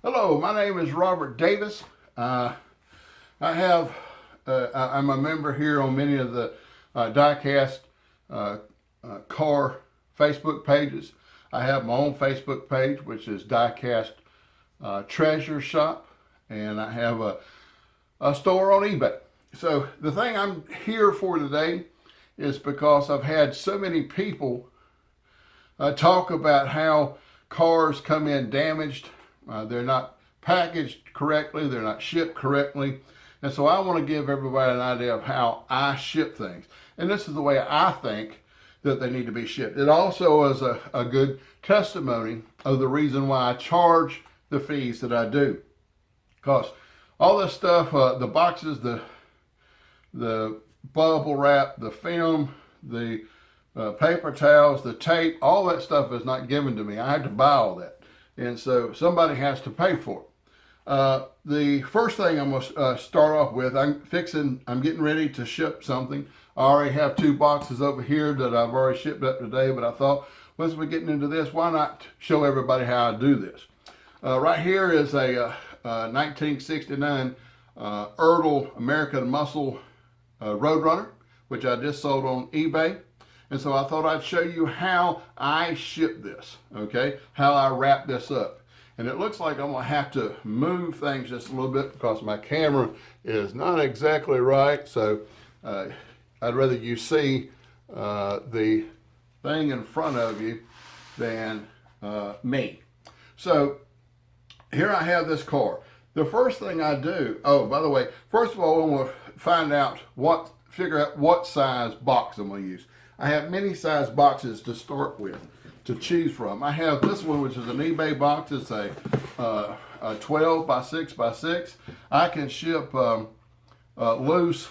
Hello, my name is Robert Davis. I'm a member here on many of the Diecast car Facebook pages. I have my own Facebook page, which is Diecast Treasure Shop, and I have a store on eBay. So the thing I'm here for today is because I've had so many people talk about how cars come in damaged. They're not packaged correctly, they're not shipped correctly. And so I want to give everybody an idea of how I ship things. And this is the way I think that they need to be shipped. It also is a good testimony of the reason why I charge the fees that I do. Because all this stuff, the boxes, the bubble wrap, the film, the paper towels, the tape, all that stuff is not given to me. I have to buy all that. And so somebody has to pay for it. The first thing I'm going to start off with, I'm getting ready to ship something. I already have 2 boxes over here that I've already shipped up today, but I thought, once we're getting into this, why not show everybody how I do this? Right here is a 1969 Erdl American Muscle Roadrunner, which I just sold on eBay. And so I thought I'd show you how I ship this, okay? How I wrap this up. And it looks like I'm gonna have to move things just a little bit because my camera is not exactly right. So I'd rather you see the thing in front of you than me. So here I have this car. The first thing I do, oh, by the way, first of all, I'm gonna figure out what size box I'm gonna use. I have many size boxes to start with, to choose from. I have this one, which is an eBay box. It's a 12 by 6 by 6. I can ship loose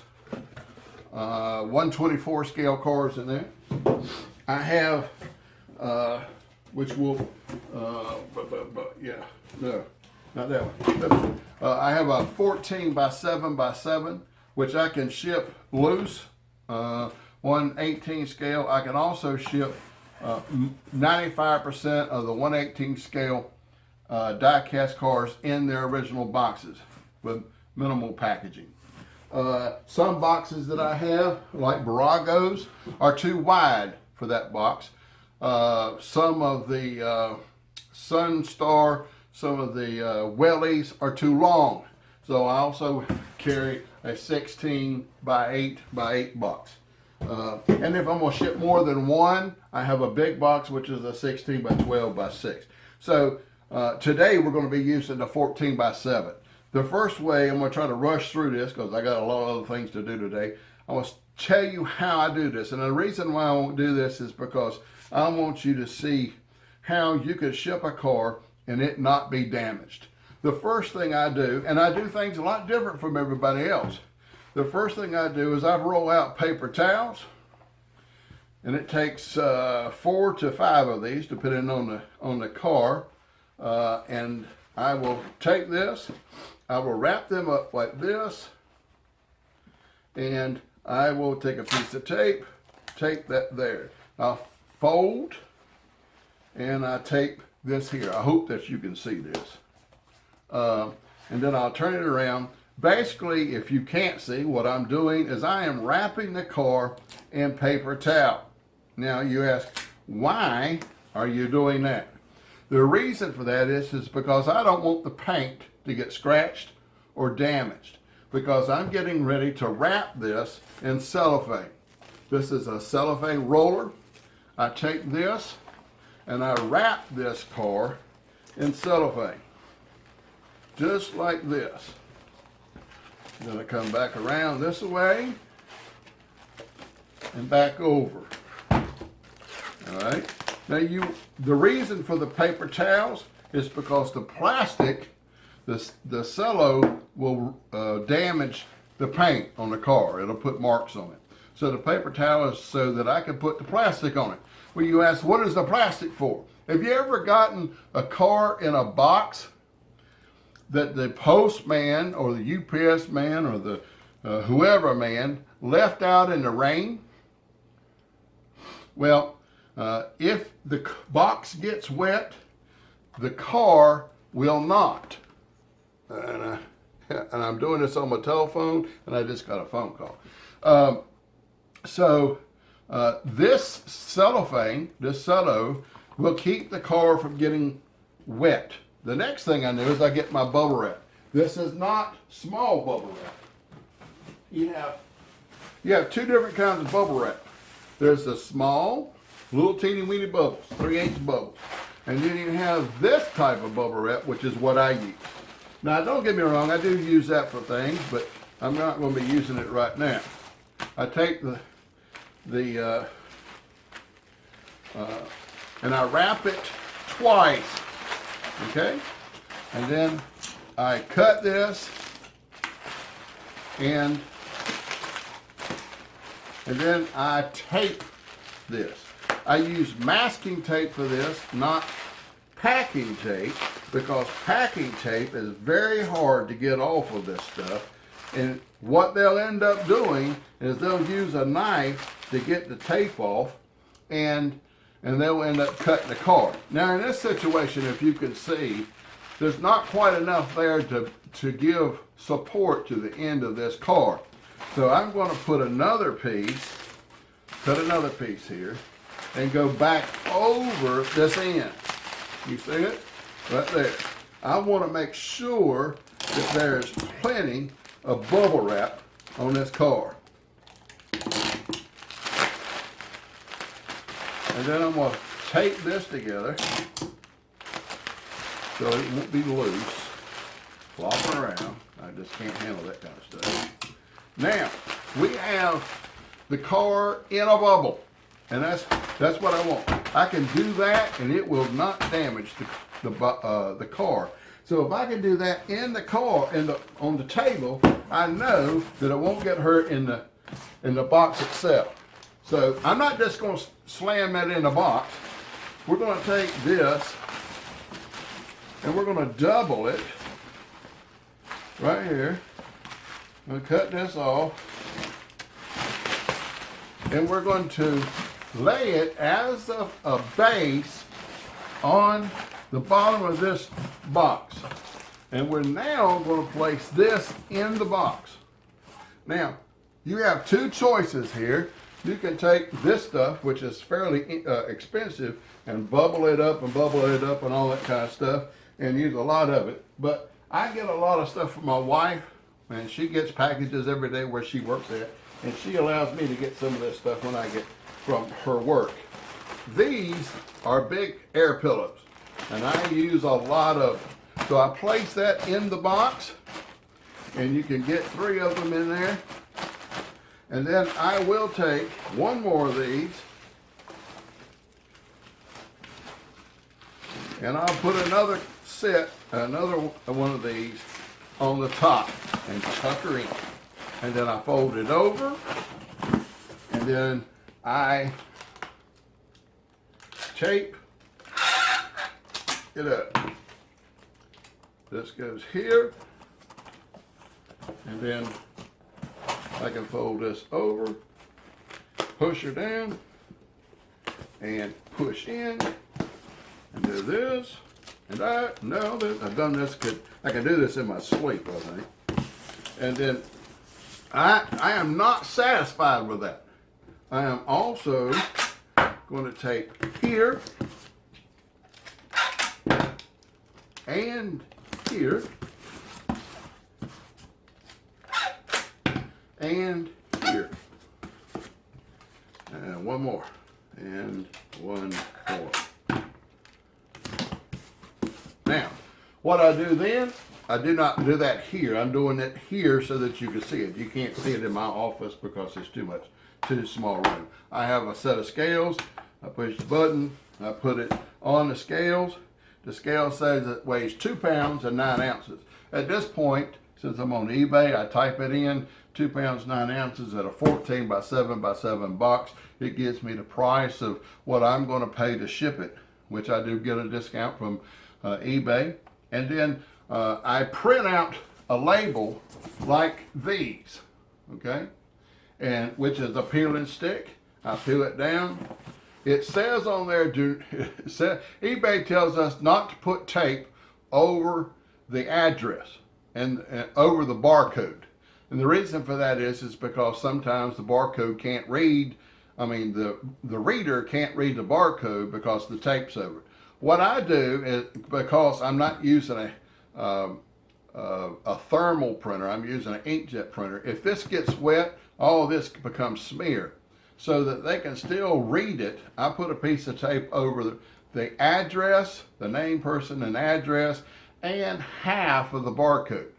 124 scale cars in there. I have, which will, yeah, no, not that one. I have a 14 by 7 by 7, which I can ship loose. 1/18 scale. I can also ship 95% of the 1/18 scale die-cast cars in their original boxes with minimal packaging. Some boxes that I have, like Baragos, are too wide for that box. Some of the Sunstar, some of the Wellies are too long. So I also carry a 16 by 8 by 8 box. And if I'm going to ship more than one, I have a big box, which is a 16 by 12 by 6. So today we're going to be using the 14 by 7. The first way, I'm going to try to rush through this because I got a lot of other things to do today. I want to tell you how I do this. And the reason why I won't do this is because I want you to see how you could ship a car and it not be damaged. The first thing I do, and I do things a lot different from everybody else. The first thing I do is I roll out paper towels, and it takes 4 to 5 of these, depending on the car. And I will take this, I will wrap them up like this, and I will take a piece of tape, take that there. I'll fold, and I tape this here. I hope that you can see this. And then I'll turn it around. Basically, if you can't see, what I'm doing is I am wrapping the car in paper towel. Now you ask, why are you doing that? The reason for that is because I don't want the paint to get scratched or damaged, because I'm getting ready to wrap this in cellophane. This is a cellophane roller. I take this and I wrap this car in cellophane, just like this. Then I come back around this way and back over. All right. Now the reason for the paper towels is because the plastic, the cello will damage the paint on the car. It'll put marks on it. So the paper towel is so that I can put the plastic on it. Well, you ask, what is the plastic for? Have you ever gotten a car in a box that the postman or the UPS man or the whoever man left out in the rain? Well, if the box gets wet, the car will not. And I'm doing this on my telephone, and I just got a phone call. This cellophane, this cello, will keep the car from getting wet. The next thing I do is I get my bubble wrap. This is not small bubble wrap. You have two different kinds of bubble wrap. There's the small, little teeny weeny bubbles, 3/8 bubbles. And then you have this type of bubble wrap, which is what I use. Now, don't get me wrong, I do use that for things, but I'm not going to be using it right now. I take and I wrap it twice, okay? And then I cut this and then I tape this. I use masking tape for this, not packing tape, because packing tape is very hard to get off of this stuff. And what they'll end up doing is they'll use a knife to get the tape off, and they'll end up cutting the car. Now in this situation, if you can see, there's not quite enough there to give support to the end of this car. So I'm going to put another piece, here, and go back over this end. You see it? Right there. I want to make sure that there's plenty of bubble wrap on this car. And then I'm going to tape this together so it won't be loose, flopping around. I just can't handle that kind of stuff. Now, we have the car in a bubble, and that's what I want. I can do that, and it will not damage the car. So if I can do that in the car, on the table, I know that it won't get hurt in the box itself. So I'm not just going to slam that in the box. We're going to take this and we're going to double it right here. I'm going to cut this off, and we're going to lay it as a base on the bottom of this box. And we're now going to place this in the box. Now, you have two choices here. You can take this stuff, which is fairly expensive, and bubble it up and all that kind of stuff, and use a lot of it. But I get a lot of stuff from my wife, and she gets packages every day where she works at, and she allows me to get some of this stuff when I get from her work. These are big air pillows, and I use a lot of them. So I place that in the box, and you can get 3 of them in there. And then I will take one more of these, and I'll put another one of these on the top and tuck her in. And then I fold it over, and then I tape it up. This goes here, and then I can fold this over, push her down, and push in, and do this, and that. No, I've done this. I can do this in my sleep, I think. And then I am not satisfied with that. I am also going to take here and here and here, and one more, and one more. Now, what I do then, I do not do that here. I'm doing it here so that you can see it. You can't see it in my office because it's too small room. I have a set of scales. I push the button, I put it on the scales. The scale says it weighs 2 pounds and 9 ounces. At this point, since I'm on eBay, I type it in, 2 pounds, 9 ounces at a 14 by 7 by 7 box. It gives me the price of what I'm going to pay to ship it, which I do get a discount from eBay. And then I print out a label like these, okay? And which is a peel and stick. I peel it down. It says on there, eBay tells us not to put tape over the address and over the barcode. And the reason for that is because sometimes the barcode can't read, the reader can't read the barcode because the tape's over it. What I do is, because I'm not using a thermal printer, I'm using an inkjet printer. If this gets wet, all of this becomes smear. So that they can still read it, I put a piece of tape over the address, the name, person, and address, and half of the barcode.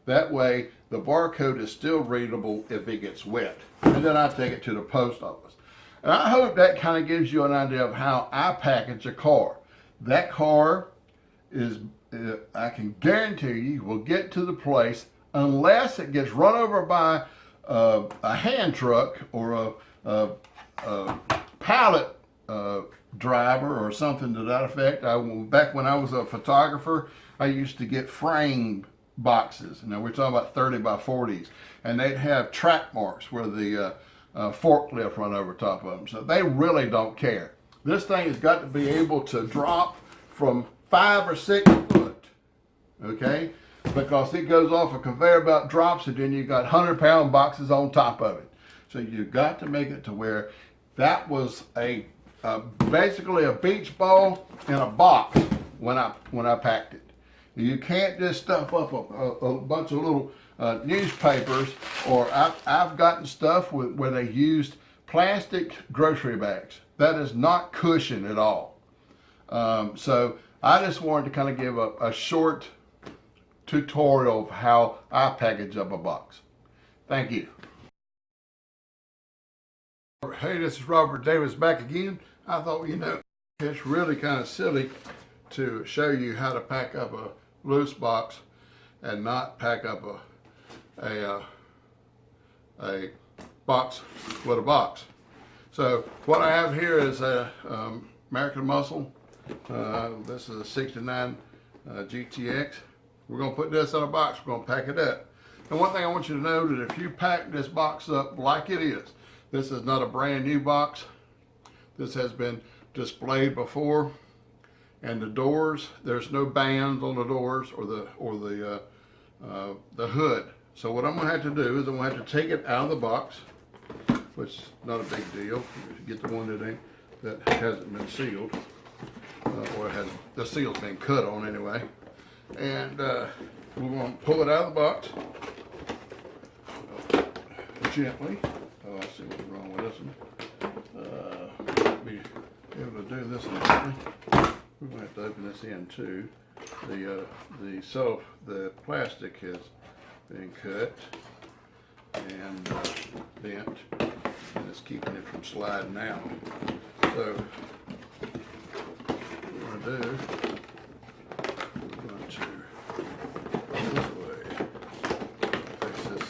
That way, the barcode is still readable if it gets wet. And then I take it to the post office. And I hope that kind of gives you an idea of how I package a car. That car is, I can guarantee you, will get to the place unless it gets run over by a hand truck or a pallet driver or something to that effect. Back when I was a photographer, I used to get frame boxes. Now we're talking about 30 by 40s, and they'd have track marks where the forklift run over top of them. So they really don't care. This thing has got to be able to drop from 5 or 6 foot, okay? Because it goes off a conveyor belt, drops, and then you got 100-pound boxes on top of it. So you've got to make it to where that was basically a beach ball in a box when I packed it. You can't just stuff up a bunch of little newspapers, or I've gotten stuff where they used plastic grocery bags. That is not cushion at all. So I just wanted to kind of give a short tutorial of how I package up a box. Thank you. Hey, this is Robert Davis back again. I thought, it's really kind of silly to show you how to pack up a loose box and not pack up a box with a box. So what I have here is a American Muscle. This is a 69 GTX. We're going to put this in a box. We're going to pack it up. And one thing I want you to know, that if you pack this box up like it is, this is not a brand new box. This has been displayed before. And the doors, there's no bands on the doors or the hood. So what I'm going to have to do is I'm going to have to take it out of the box, which is not a big deal. If you get the one that hasn't been sealed, or the seal's been cut on anyway. And we're going to pull it out of the box gently. Oh, I see what's wrong with this one. Be able to do this one. We're going to have to open this in too. The plastic has been cut and bent, and it's keeping it from sliding out. So what we're going to do, we're going to this way fix this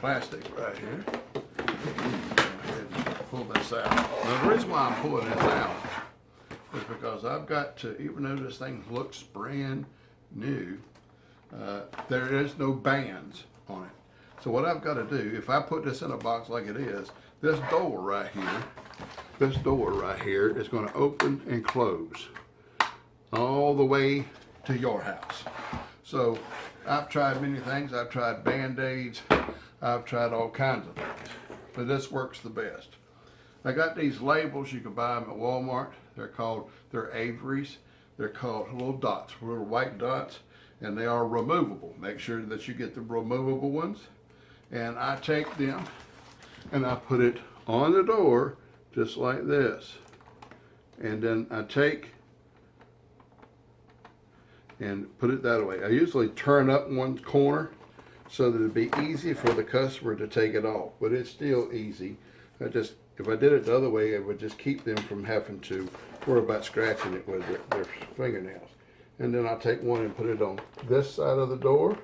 plastic right here. Go ahead and pull this out. Now the reason why I'm pulling this out is because I've got to, even though this thing looks brand new, there is no bands on it. So what I've got to do, if I put this in a box like it is, this door right here is going to open and close all the way to your house. So I've tried many things. I've tried Band-Aids. I've tried all kinds of things, but this works the best. I got these labels. You can buy them at Walmart. They're Avery's. They're called little dots, little white dots, and they are removable. Make sure that you get the removable ones. And I take them and I put it on the door just like this. And then I take and put it that way. I usually turn up one corner so that it'd be easy for the customer to take it off, but it's still easy. If I did it the other way, it would just keep them from having to worry about scratching it with their fingernails. And then I'll take one and put it on this side of the door,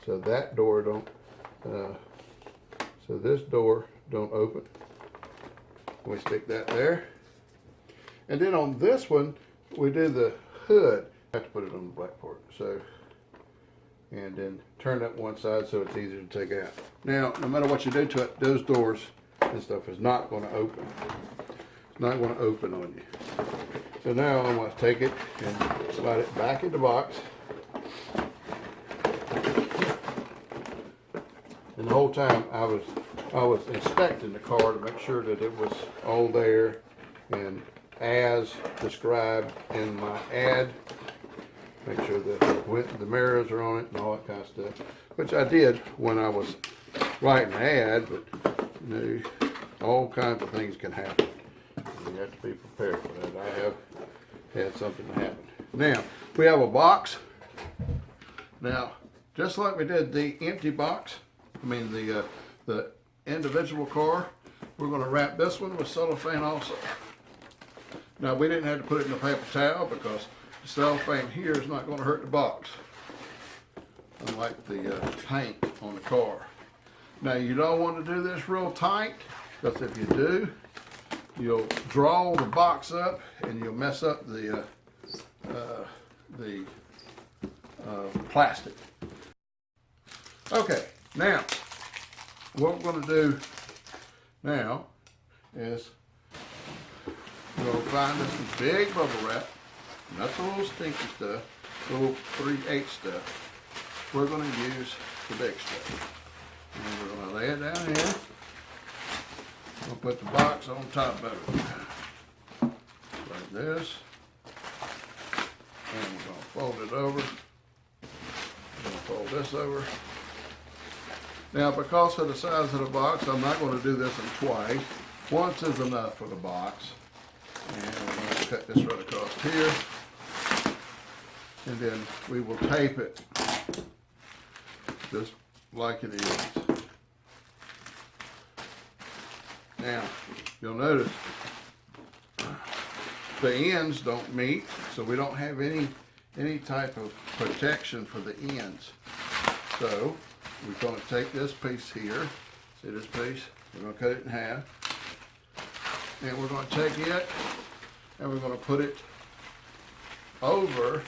so that door don't, so this door don't open. We stick that there. And then on this one, we do the hood. I have to put it on the black part. So, and then turn that one side so it's easier to take out. Now, no matter what you do to it, those doors and stuff is not going to open. It's not going to open on you. So now I'm going to take it and slide it back in the box. And the whole time I was inspecting the car to make sure that it was all there and as described in my ad. Make sure that the mirrors are on it and all that kind of stuff, which I did when I was writing the ad, but you know, all kinds of things can happen. You have to be prepared for that. I have had something happen. Now, we have a box. Now, just like we did the empty box, the individual car, we're going to wrap this one with cellophane also. Now, we didn't have to put it in a paper towel because the cellophane here is not going to hurt the box, unlike the paint on the car. Now, you don't want to do this real tight, because if you do, you'll draw the box up and you'll mess up the plastic. Okay, now what we're going to do now is we're going to find us some big bubble wrap, not the little stinky stuff, the little 3/8 stuff. We're going to use the big stuff. And we're going to lay it down here. We'll put the box on top of it, like this, and we're going to fold it over. We're going to fold this over. Now, because of the size of the box, I'm not going to do this in twice. Once is enough for the box. And we're going to cut this right across here, and then we will tape it just like it is. Now, you'll notice the ends don't meet, so we don't have any type of protection for the ends. So, we're going to take this piece here, see this piece? We're going to cut it in half. And we're going to take it and we're going to put it over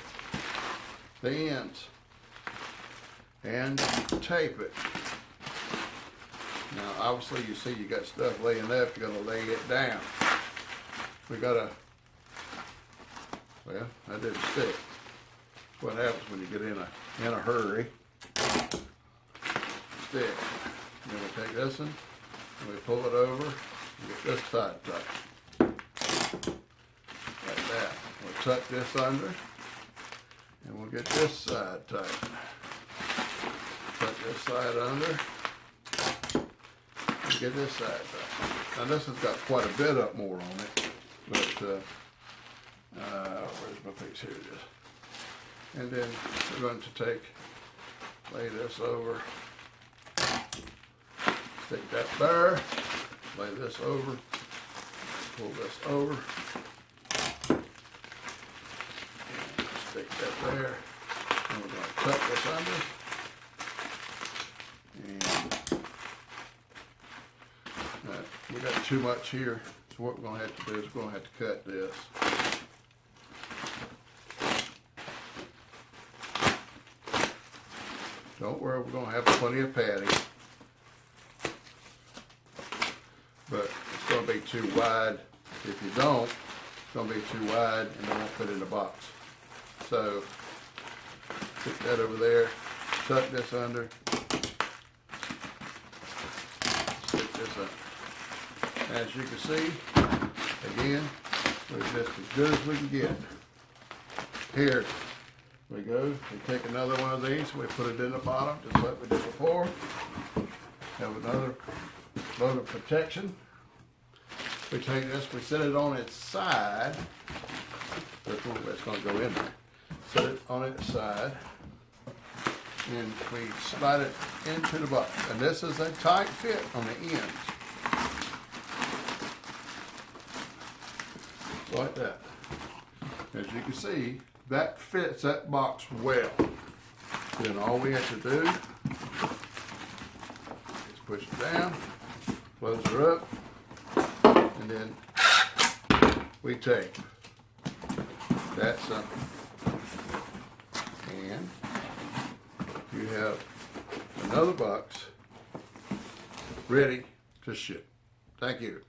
the ends and tape it. Now, obviously, you see you got stuff laying up, you're going to lay it down. We got to, well, that didn't stick. What happens when you get in a hurry? Stick. Then we take this one and we pull it over and get this side tight. Like that. We'll tuck this under and we'll get this side tight. Tuck this side under. Get this side tight. Now this has got quite a bit up more on it, but where's my piece? Here it is. And then we're going to lay this over, stick that there, lay this over, pull this over, and stick that there, and we're going to tuck this under, and we got too much here, so what we're going to have to do is we're going to have to cut this. Don't worry, we're going to have plenty of padding, but it's going to be too wide. If you don't, it's going to be too wide and it won't fit in the box. So, stick that over there, tuck this under, stick this up. As you can see, again, we're just as good as we can get. Here we go. We take another one of these, we put it in the bottom, just like we did before. Have another load of protection. We take this, we set it on its side. That's going to go in there. Set it on its side. And we slide it into the box. And this is a tight fit on the ends. Like that. As you can see, that fits that box well. Then all we have to do is push it down, close her up, and then we tape. That's something. And you have another box ready to ship. Thank you.